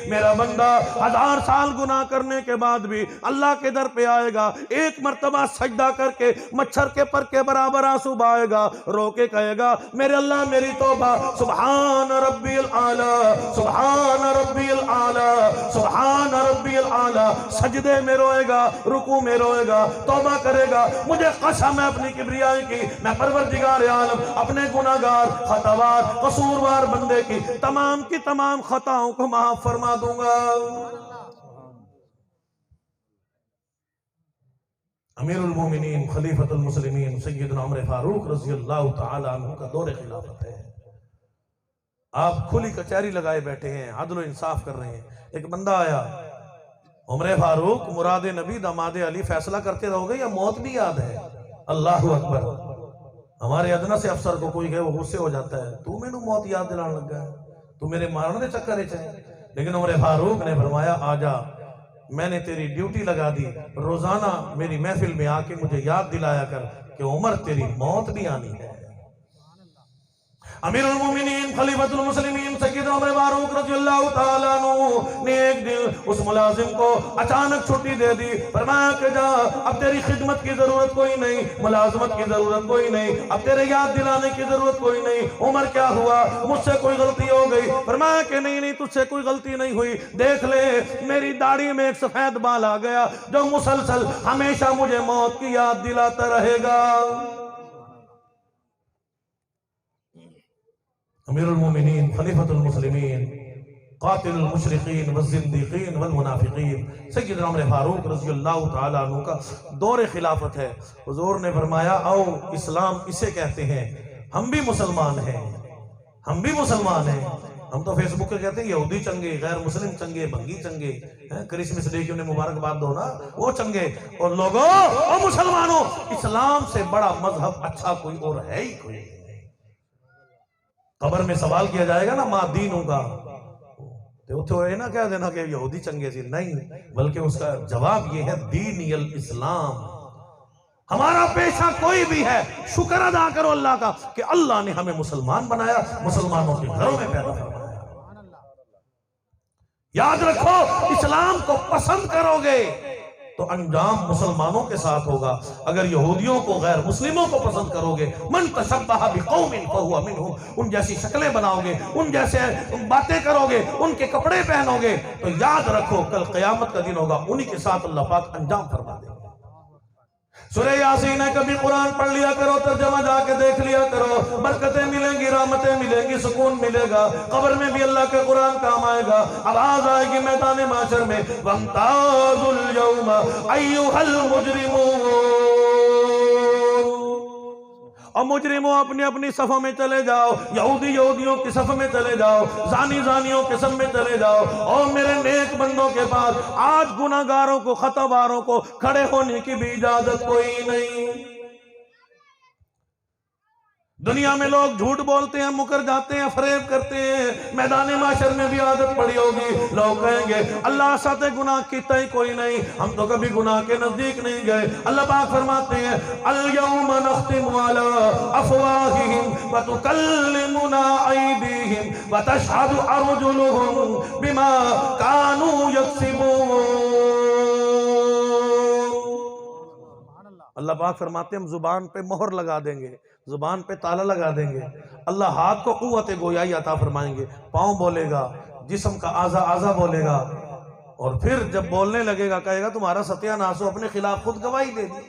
میرا بندہ 1000 سال گناہ کرنے کے بعد بھی اللہ کے در پہ آئے گا، ایک مرتبہ سجدہ کر کے مچھر کے پر کے برابر آنسو بہائے گا، رو کے کہے گا میرے اللہ میری توبہ، سبحان ربی الاعلی، سبحان ربی الاعلی، سبحان ربی الاعلی، سجدے میں روئے گا، رکوع میں روئے گا، توبہ کرے گا، مجھے قسم ہے اپنی کبریائی کی، میں پروردگار عالم اپنے گناہگار خطاوار قصوروار بندے کی تمام خطاؤں کو معاف فرما دوں گا۔ امیر المومنین خلیفۃ المسلمین سیدنا عمر فاروق رضی اللہ تعالی عنہ کا دور خلافت ہے۔ آپ کھلی کچہری لگائے بیٹھے ہیں، عدل و انصاف کر رہے ہیں۔ ایک بندہ آیا، عمر فاروق مراد نبی داماد علی فیصلہ کرتے رہو گے یا موت بھی یاد ہے؟ اللہ اکبر۔ ہمارے ادنا سے افسر کو کوئی کہے وہ غصے ہو جاتا ہے، تو میں نے موت یاد دلانے لگ گیا ہے، تو میرے مارنے دے چکر چاہے۔ لیکن عمر فاروق نے فرمایا آجا، میں نے تیری ڈیوٹی لگا دی، روزانہ میری محفل میں آ کے مجھے یاد دلایا کر کہ عمر تیری موت بھی آنی ہے۔ امیر المومنین خلیفۃ المسلمین سیدنا عمر فاروق رضی اللہ تعالیٰ عنہ نے ایک دن اس ملازم کو اچانک چھٹی دے دی، فرمایا کہ جا، اب تیری خدمت کی ضرورت کوئی نہیں، ملازمت کی ضرورت کوئی نہیں، اب تیرے یاد دلانے کی ضرورت کوئی نہیں۔ عمر کیا ہوا؟ مجھ سے کوئی غلطی ہو گئی؟ فرمایا کہ نہیں تجھ سے کوئی غلطی نہیں ہوئی، دیکھ لے میری داڑھی میں ایک سفید بال آ گیا جو مسلسل ہمیشہ مجھے موت کی یاد دلاتا رہے گا۔ امیر المومنین خلیفۃ المسلمین قاتل المشرقین والزندیقین والمنافقین سیدنا عمر فاروق رضی اللہ تعالیٰ عنہ کا دور خلافت ہے۔ حضور نے فرمایا آؤ اسلام اسے کہتے ہیں، ہم بھی مسلمان ہیں، ہم بھی مسلمان ہیں۔ ہم تو فیس بک پہ کہتے ہیں یہودی چنگے، غیر مسلم چنگے، بھنگی چنگے، کرسمس ڈے کی انہیں مبارکباد دو نا، وہ چنگے۔ اور لوگوں اور مسلمانوں، اسلام سے بڑا مذہب اچھا کوئی اور ہے ہی کوئی۔ قبر میں سوال کیا جائے گا نا ماں دینوں کا، تو اتھے نہ کہہ دینا کہ یہودی چنگے سی، نہیں، بلکہ اس کا جواب یہ ہے دینی الاسلام۔ ہمارا پیشہ کوئی بھی ہے، شکر ادا کرو اللہ کا کہ اللہ نے ہمیں مسلمان بنایا، مسلمانوں کے گھروں میں پیدا فرمایا۔ یاد رکھو اسلام کو پسند کرو گے تو انجام مسلمانوں کے ساتھ ہوگا. اگر یہودیوں کو غیر مسلموں کو پسند کرو گے من تشبہ بقوم فہو منہم، ان جیسی شکلیں بناؤ گے، ان جیسے باتیں کرو گے، ان کے کپڑے پہنو گے، تو یاد رکھو کل قیامت کا دن ہوگا انہی کے ساتھ اللہ پاک انجام فرما دے گا. سورہ یاسین ہے، کبھی قرآن پڑھ لیا کرو، ترجمہ جا کے دیکھ لیا کرو، برکتیں ملیں گی، رحمتیں ملیں گی، سکون ملے گا، قبر میں بھی اللہ کے قرآن کام آئے گا. آواز آئے گی میدان محشر میں وَامْتَازُوا الْيَوْمَ أَيُّهَا الْمُجْرِمُونَ، اور مجرموں اپنی اپنی صفوں میں چلے جاؤ، یہودی یہودیوں کی صف میں چلے جاؤ، زانی زانیوں کے صف میں چلے جاؤ، اور میرے نیک بندوں کے پاس آج گناہگاروں کو، خطاواروں کو کھڑے ہونے کی بھی اجازت کوئی نہیں. دنیا میں لوگ جھوٹ بولتے ہیں، مکر جاتے ہیں، فریب کرتے ہیں، میدان معاشر میں بھی عادت پڑی ہوگی. لوگ کہیں گے اللہ ساتھ گناہ کیتا ہی کوئی نہیں، ہم تو کبھی گناہ کے نزدیک نہیں گئے. اللہ پاک فرماتے ہیں اليوم نختم على افواہہم وتکلمنا ایدیہم وتشہد ارجلہم بما كانوا یکسبون. اللہ پاک فرماتے ہیں ہم زبان پہ مہر لگا دیں گے، زبان پہ تالا لگا دیں گے. اللہ ہاتھ کو قوت گویائی عطا فرمائیں گے، پاؤں بولے گا، جسم کا اعضا بولے گا، اور پھر جب بولنے لگے گا کہے گا تمہارا ستیہ ناس ہو، اپنے خلاف خود گواہی دے دی.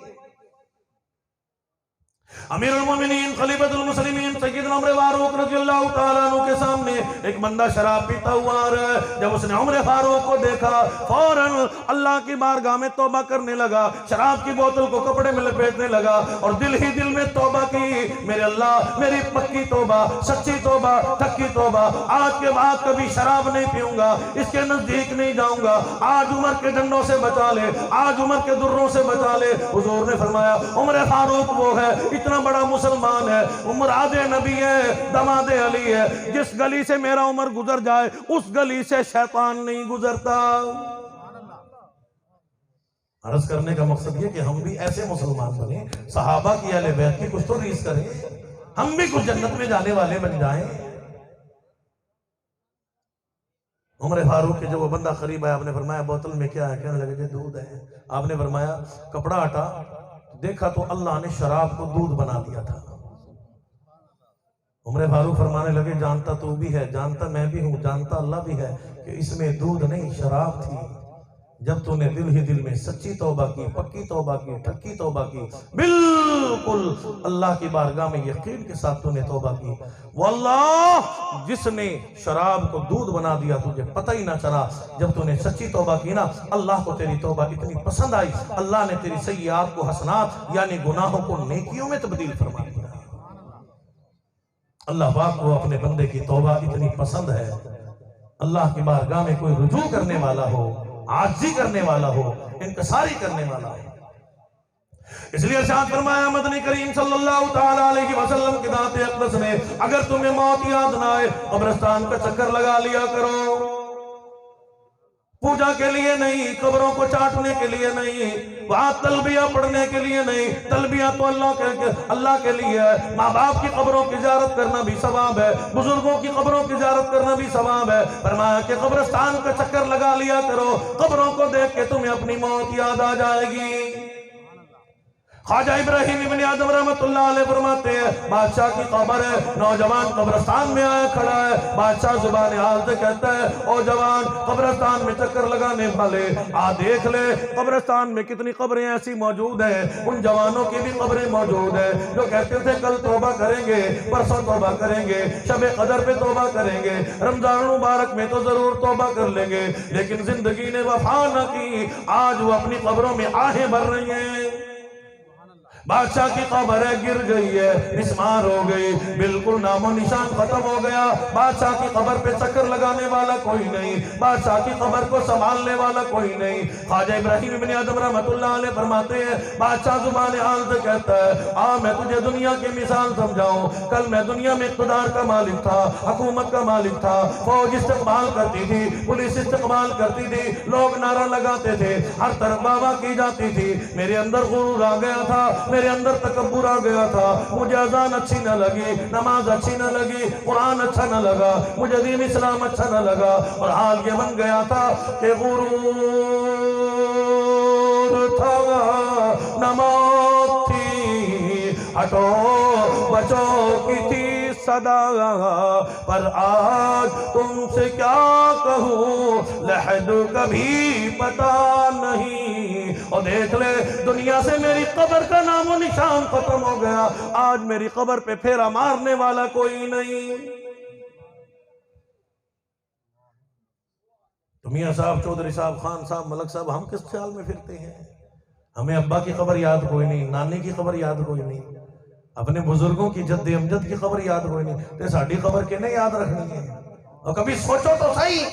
امیر المومنین خلیفۃ المسلمین سیدنا عمر فاروق رضی اللہ تعالیٰ عنہ کے سامنے ایک بندہ شراب پیتا ہوا آ رہا ہے. جب اس نے عمر فاروق کو دیکھا فوراً اللہ کی بارگاہ میں توبہ کرنے لگا، شراب کی بوتل کو کپڑے میں لپیٹنے لگا اور دل ہی دل میں توبہ کی، میرے اللہ میری پکی توبہ، سچی توبہ، ٹھکی توبہ، آج کے بعد کبھی شراب نہیں پیوں گا، اس کے نزدیک نہیں جاؤں گا، آج عمر کے ڈنڈوں سے بچا لے، آج عمر کے دروں سے بچا لے. حضور نے فرمایا عمر فاروق وہ ہے اتنا بڑا مسلمان ہے، مراد نبی ہے، دماد علی ہے، جس گلی سے میرا عمر گزر جائے اس گلی سے شیطان نہیں گزرتا. عرض کرنے کا مقصد یہ کہ ہم بھی ایسے مسلمان بنیں، صحابہ کی اہل بیت کی کچھ تو ریس کریں، ہم بھی کچھ جنت میں جانے والے بن جائیں. عمر فاروق کے جب وہ بندہ قریب آیا، آپ نے فرمایا بوتل میں کیا ہے؟ کہنے لگے کہ دودھ ہے. آپ نے فرمایا کپڑا ہٹا، دیکھا تو اللہ نے شراب کو دودھ بنا دیا تھا. عمر فاروق فرمانے لگے جانتا تو بھی ہے، جانتا میں بھی ہوں، جانتا اللہ بھی ہے کہ اس میں دودھ نہیں شراب تھی. جب تو نے دل ہی دل میں سچی توبہ کی، پکی توبہ کی، ٹھکی توبہ کی، بالکل اللہ کی بارگاہ میں یقین کے ساتھ تو نے توبہ کی، واللہ جس نے شراب کو دودھ بنا دیا تجھے پتہ ہی نہ چلا. جب تو نے سچی توبہ کی نا، اللہ کو تیری توبہ اتنی پسند آئی، اللہ نے تیری سیئات کو حسنات یعنی گناہوں کو نیکیوں میں تبدیل فرما دیا. اللہ پاک کو اپنے بندے کی توبہ اتنی پسند ہے. اللہ کی بارگاہ میں کوئی رجوع کرنے والا ہو، عاجزی کرنے والا ہو، انکساری کرنے والا ہو. اس لیے ارشاد فرمایا مدنی کریم صلی اللہ تعالیٰ علیہ وسلم کی ذات اقدس نے اگر تمہیں موت یاد نہ آئے قبرستان کا چکر لگا لیا کرو. پوجا کے لیے نہیں، قبروں کو چاٹنے کے لیے نہیں، وہاں تلبیہ پڑھنے کے لیے نہیں. تلبیہ تو اللہ کے لیے ہے. ماں باپ کی قبروں کی زیارت کرنا بھی ثواب ہے، بزرگوں کی قبروں کی زیارت کرنا بھی ثواب ہے. فرمایا کہ قبرستان کا چکر لگا لیا کرو، قبروں کو دیکھ کے تمہیں اپنی موت یاد آ جائے گی. خواجہ ابراہیم ابن آدم رحمت اللہ علیہ فرماتے ہیں بادشاہ کی قبر ہے، نوجوان قبرستان میں آیا کھڑا ہے، بادشاہ زبان حال سے کہتا ہے او جوان قبرستان میں چکر لگانے والے آ دیکھ لے قبرستان میں کتنی قبریں ایسی موجود ہیں. ان جوانوں کی بھی قبریں موجود ہیں جو کہتے تھے کل توبہ کریں گے، پرسوں توبہ کریں گے، شب قدر پہ توبہ کریں گے، رمضان مبارک میں تو ضرور توبہ کر لیں گے، لیکن زندگی نے وفا نہ کی. آج وہ اپنی قبروں میں آہیں بھر رہی ہیں. بادشاہ کی قبر گر گئی ہے، مسمار ہو گئی، بالکل نام و نشان ختم ہو گیا. بادشاہ کی قبر پہ چکر لگانے والا کوئی نہیں، بادشاہ کی قبر کو سنبھالنے والا کوئی نہیں. خواجہ ابراہیم ابن آدم رحمت اللہ علیہ فرماتے ہیں بادشاہ زبان حال سے کہتا ہے میں تجھے دنیا کی مثال سمجھاؤں. کل میں دنیا میں اقتدار کا مالک تھا، حکومت کا مالک تھا، فوج استقبال کرتی تھی، پولیس استقبال کرتی تھی، لوگ نعرہ لگاتے تھے، ہر طرف بابا کی جاتی تھی. میرے اندر غرور آ گیا تھا، میرے اندر تکبر آ گیا تھا، مجھے اذان اچھی نہ لگی، نماز اچھی نہ لگی، قرآن اچھا نہ لگا، مجھے دین اسلام اچھا نہ لگا، اور حال یہ بن گیا تھا کہ غرور تھا، نماز تھی، ہٹو بچو کی تھی صدا، پر آج تم سے کیا کہوں، لحد کبھی پتا نہیں، اور دیکھ لے دنیا سے میری قبر کا نام و نشان ختم ہو گیا، آج میری قبر پہ پھیرا مارنے والا کوئی نہیں۔ تو میاں صاحب، چودھری صاحب، خان صاحب، ملک صاحب، ہم کس خیال میں پھرتے ہیں؟ ہمیں ابا کی خبر یاد کوئی نہیں، نانی کی خبر یاد کوئی نہیں، اپنے بزرگوں کی جد امجد کی خبر یاد کوئی نہیں، تو ساڑھی خبر کے نہیں یاد رکھنی ہے؟ اور کبھی سوچو تو صحیح،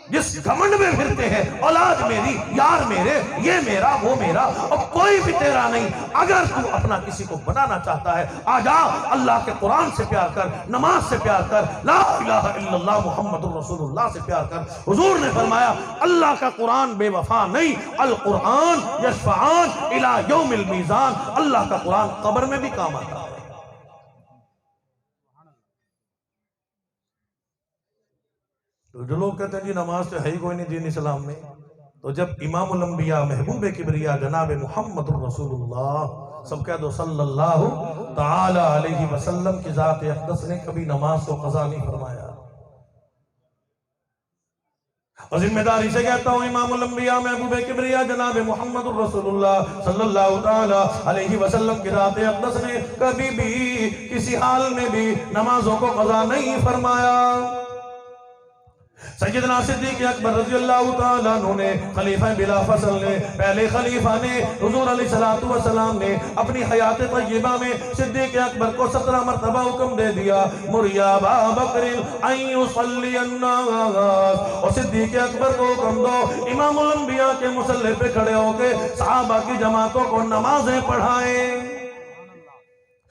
جس گھمنڈ میں پھرتے ہیں، اولاد میری، یار میرے، یہ میرا، وہ میرا، اور کوئی بھی تیرا نہیں، اگر تو اپنا کسی کو بنانا چاہتا ہے، آجا اللہ کے قرآن سے پیار کر، نماز سے پیار کر، لا الہ الا اللہ محمد الرسول اللہ سے پیار کر۔ حضور نے فرمایا اللہ کا قرآن بے وفا نہیں، القرآن یشفعان الی یوم المیزان، اللہ کا قرآن قبر میں بھی کام آتا ہے۔ تو جو لوگ کہتے ہیں جی نماز تو ہے ہی کوئی نہیں دین اسلام میں، تو جب امام الانبیاء محبوب کبریا جناب محمد الرسول اللہ، سب کہہ دو صلی اللہ تعالی علیہ وسلم کی ذات اقدس نے کبھی نماز کو قضا نہیں فرمایا، اور ذمہ داری سے کہتا ہوں امام الانبیاء محبوب کبریا جناب محمد الرسول اللہ صلی اللہ تعالی علیہ وسلم کی ذات اقدس نے کبھی بھی کسی حال میں بھی نمازوں کو قضا نہیں فرمایا۔ سیدنا صدیق اکبر رضی اللہ تعالیٰ عنہ نے، خلیفہ بلا فصل نے، پہلے خلیفہ نے، حضور علیہ السلام نے اپنی حیات طیبہ میں صدیق اکبر کو 17 مرتبہ حکم دے دیا، مریا ابا بکر ان یصلی الناس، اور صدیق اکبر کو حکم دو امام الانبیاء کے مصلی پہ کھڑے ہو کے صحابہ کی جماعتوں کو نمازیں پڑھائیں۔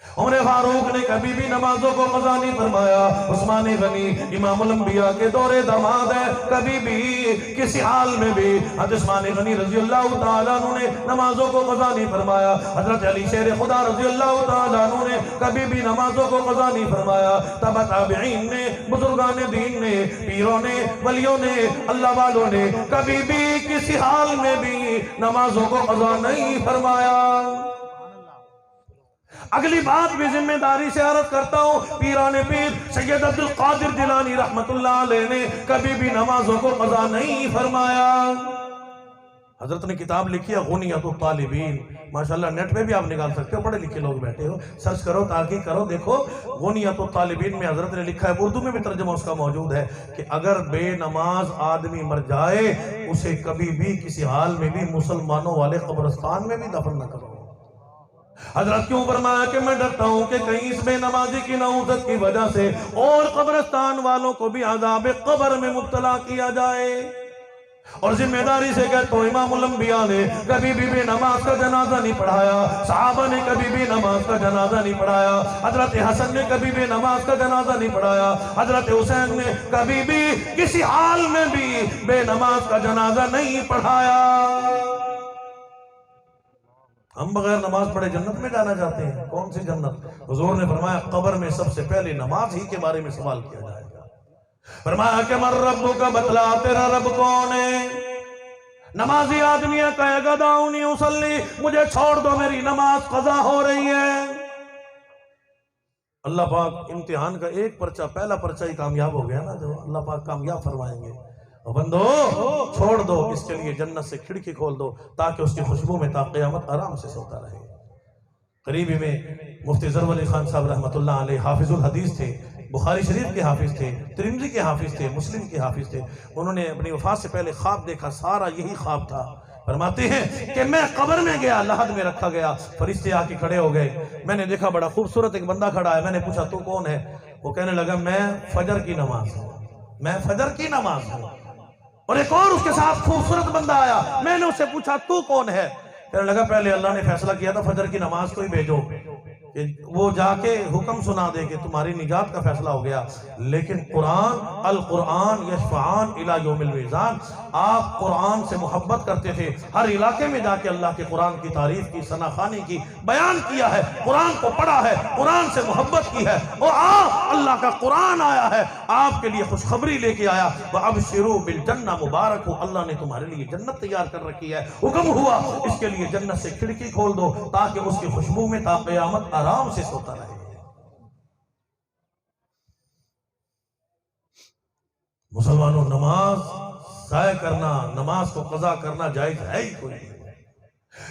عمر فاروق نے کبھی بھی نمازوں کو قضا نہیں فرمایا۔ عثمان غنی امام الانبیاء کے دور داماد ہے، کبھی بھی کسی حال میں بھی حضرت عثمان غنی رضی اللہ تعالیٰ عنہ نے نمازوں کو قضا نہیں فرمایا۔ حضرت علی شیر خدا رضی اللہ تعالیٰ عنہ نے کبھی بھی نمازوں کو قضا نہیں فرمایا۔ تبع تابعین نے، بزرگان دین نے، پیروں نے، ولیوں نے، اللہ والوں نے کبھی بھی کسی حال میں بھی نمازوں کو قضا نہیں فرمایا۔ اگلی بات بھی ذمہ داری سے عرض کرتا ہوں، پیران پیر سید عبد القادر جیلانی رحمت اللہ علیہ نے کبھی بھی نمازوں کو قضا نہیں فرمایا۔ حضرت نے کتاب لکھی ہے غنیۃ الطالبین، ماشاءاللہ نیٹ پہ بھی آپ نکال سکتے ہو، پڑھے لکھے لوگ بیٹھے ہو، سرچ کرو، تحقیق کرو، دیکھو غنیۃ الطالبین میں حضرت نے لکھا ہے، اردو میں بھی ترجمہ اس کا موجود ہے کہ اگر بے نماز آدمی مر جائے اسے کبھی بھی کسی حال میں بھی مسلمانوں والے قبرستان میں بھی دفن نہ کرو۔ حضرت کیوں فرمایا کہ میں ڈرتا ہوں کہ کہیں اس بے نمازی کی نعوذت کی وجہ سے اور قبرستان والوں کو بھی عذاب قبر میں مبتلا کیا جائے۔ اور ذمہ داری سے کہتا ہوں امام الانبیاء نے کبھی بھی بے نماز کا جنازہ نہیں پڑھایا، صحابہ نے کبھی بھی نماز کا جنازہ نہیں پڑھایا، حضرت حسن نے کبھی بھی نماز کا جنازہ نہیں پڑھایا، حضرت حسین نے کبھی بھی کسی حال میں بھی بے نماز کا جنازہ نہیں پڑھایا۔ ہم بغیر نماز پڑھے جنت میں جانا چاہتے ہیں؟ کون سی جنت؟ حضور نے فرمایا قبر میں سب سے پہلے نماز ہی کے بارے میں سوال کیا جائے گا۔ فرمایا کہ من ربک، بتلا تیرا رب کون ہے؟ نمازی آدمی کہے گا دعونی اصلی، مجھے چھوڑ دو میری نماز قضا ہو رہی ہے۔ اللہ پاک امتحان کا ایک پرچہ، پہلا پرچہ ہی کامیاب ہو گیا نا، جو اللہ پاک کامیاب فرمائیں گے، بندو چھوڑ دو، اس کے لیے جنت سے کھڑکی کھول دو تاکہ اس کی خوشبو میں تا قیامت آرام سے سوتا رہے۔ قریبی میں مفتی ظفر علی خان صاحب رحمت اللہ علیہ حافظ الحدیث تھے، بخاری شریف کے حافظ تھے، ترمذی کے حافظ تھے، مسلم کے حافظ تھے۔ انہوں نے اپنی وفات سے پہلے خواب دیکھا، سارا یہی خواب تھا۔ فرماتے ہیں کہ میں قبر میں گیا، لحد میں رکھا گیا، فرشتے آ کے کھڑے ہو گئے، میں نے دیکھا بڑا خوبصورت ایک بندہ کھڑا ہے، میں نے پوچھا تو کون ہے؟ وہ کہنے لگا میں فجر کی نماز ہوں، میں فجر کی نماز ہوں۔ اور ایک اور اس کے ساتھ خوبصورت بندہ آیا، میں نے اس سے پوچھا تو کون ہے؟ کہنے لگا پہلے اللہ نے فیصلہ کیا تھا فجر کی نماز کو ہی بھیجو، کہ وہ جا کے حکم سنا دے کہ تمہاری نجات کا فیصلہ ہو گیا، لیکن قرآن القرآن یشفعان الی یوم المیزان، آپ قرآن سے محبت کرتے تھے، ہر علاقے میں جا کے اللہ کے قرآن کی تعریف کی، ثنا خوانی کی، بیان کیا ہے، قرآن کو پڑھا ہے، قرآن سے محبت کی ہے، اور اللہ کا قرآن آیا ہے، آپ کے لیے خوشخبری لے کے آیا، وَأَبْشِرُوا بِالْجَنَّةِ مبارک ہو، اللہ نے تمہارے لیے جنت تیار کر رکھی ہے، حکم ہوا اس کے لیے جنت سے کھڑکی کھول دو تاکہ اس کی خوشبو میں تا قیامت آرام سے سوتا رہے۔ مسلمانوں، نماز ضائع کرنا، نماز کو قضا کرنا جائز ہے ہی کوئی نہیں۔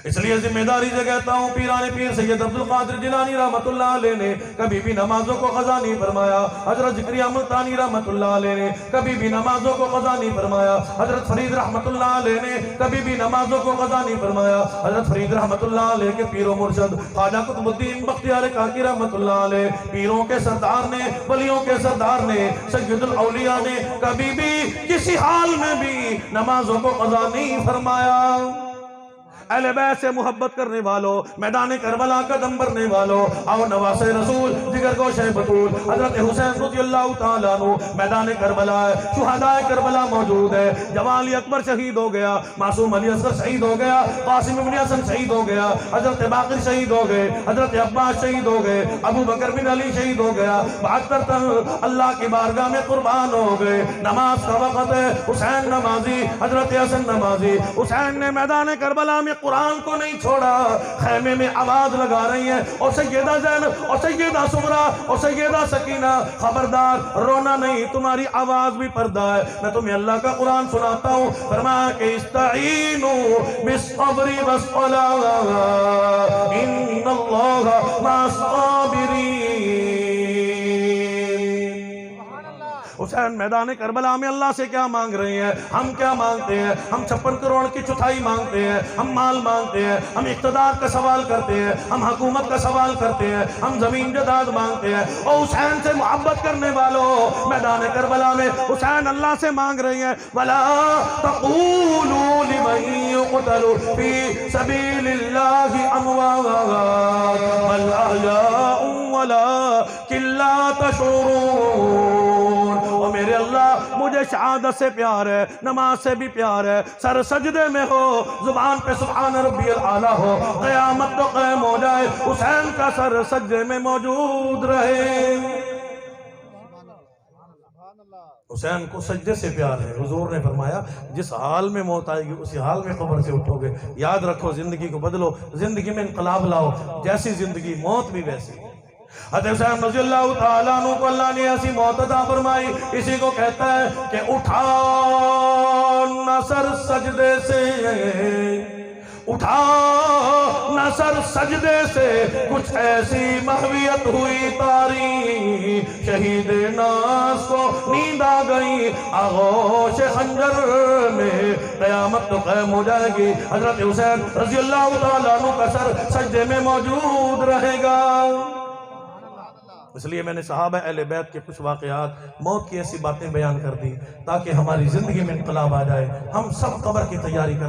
اس لیے ذمہ داری سے کہتا ہوں، پیران پیر سید عبدالقادر جیلانی رحمت اللہ علیہ نے کبھی بھی نمازوں کو قضا نہیں فرمایا، حضرت ذکریہ ملتانی رحمت اللہ علیہ نے کبھی بھی نمازوں کو قضا نہیں فرمایا، حضرت فرید رحمت اللہ علیہ نے کبھی بھی نمازوں کو قضا نہیں فرمایا، حضرت فرید رحمت اللہ علیہ کے پیر و مرشد خواجہ قطب الدین بختیار کاکی رحمت اللہ علیہ، پیروں کے سردار نے، ولیوں کے سردار نے، سید الاولیاء نے کبھی بھی کسی حال میں بھی نمازوں کو قضا نہیں فرمایا۔ اہل بیت سے محبت کرنے والوں، میدان کربلا کا دم بھرنے والوں، آؤ نواس رسول جگر گوشہ بطول حضرت حسین رضی اللہ تعالیٰ عنہ میدان کربلا ہے، شہداء کربلا موجود ہے، جوان علی اکبر شہید ہو گیا، معصوم علی اصغر شہید ہو گیا، قاسم ابن حسن شہید ہو گیا، حضرت باقر شہید ہو گئے، حضرت عباس شہید ہو گئے، ابو بکر بن علی شہید ہو گیا، 72 تن اللہ کی بارگاہ میں قربان ہو گئے۔ نماز کا وقت ہے، حسین نمازی، حضرت حسن نمازی، حسین نے میدان کربلا میں قرآن کو نہیں چھوڑا، خیمے میں آواز لگا رہی ہیں، اور سیدہ زینب اور سیدہ سمرہ اور سیدہ سکینہ، خبردار رونا نہیں، تمہاری آواز بھی پردہ ہے، میں تمہیں اللہ کا قرآن سناتا ہوں۔ فرمایا کہ استعینوا بالصبر والصلاۃ ان اللہ مع الصابرین۔ حسین میدان کربلا میں اللہ سے کیا مانگ رہے ہیں؟ ہم کیا مانگتے ہیں؟ ہم 56 کروڑ کی چوتھائی مانگتے ہیں، ہم مال مانگتے ہیں، ہم اقتدار کا سوال کرتے ہیں، ہم حکومت کا سوال کرتے ہیں، ہم زمین جائیداد مانگتے ہیں۔ اور حسین سے محبت کرنے والوں، میدان کربلا میں حسین اللہ سے مانگ رہے ہیں، وَلَا تَقُولُوا لِمَن يُقْتَلُ فِي سَبِيلِ اللَّهِ أَمْوَاتٌ بَلْ أَحْيَاءٌ وَلَٰكِن لَّا تَشْعُرُونَ۔ اور میرے اللہ، مجھے شہادت سے پیار ہے، نماز سے بھی پیار ہے، سر سجدے میں ہو، زبان پہ سبحان ربی الاعلیٰ ہو، قیامت تو قائم ہو جائے، حسین کا سر سجدے میں موجود رہے۔ حسین کو سجدے سے پیار ہے۔ حضور نے فرمایا جس حال میں موت آئے گی اسی حال میں قبر سے اٹھو گے۔ یاد رکھو، زندگی کو بدلو، زندگی میں انقلاب لاؤ، جیسی زندگی موت بھی ویسی۔ حضرت حسین رضی اللہ تعالیٰ عنہ کو اللہ نے ایسی موت عطا فرمائی، اسی کو کہتا ہے کہ اٹھا نہ سر سجدے سے، اٹھا نہ سر سجدے سے، کچھ ایسی محویت ہوئی تاری، شہید ناز کو نیند آ گئی، آغوش خنجر میں قیامت تو قائم ہو جائے گی۔ حضرت حسین رضی اللہ تعالیٰ عنہ کا سر سجدے میں موجود رہے گا۔ اس لیے میں نے صحابہ اہل بیت کے کچھ واقعات، موت کی ایسی باتیں بیان کر دی تاکہ ہماری زندگی میں انقلاب آ جائے۔ ہم سب قبر کی تیاری کر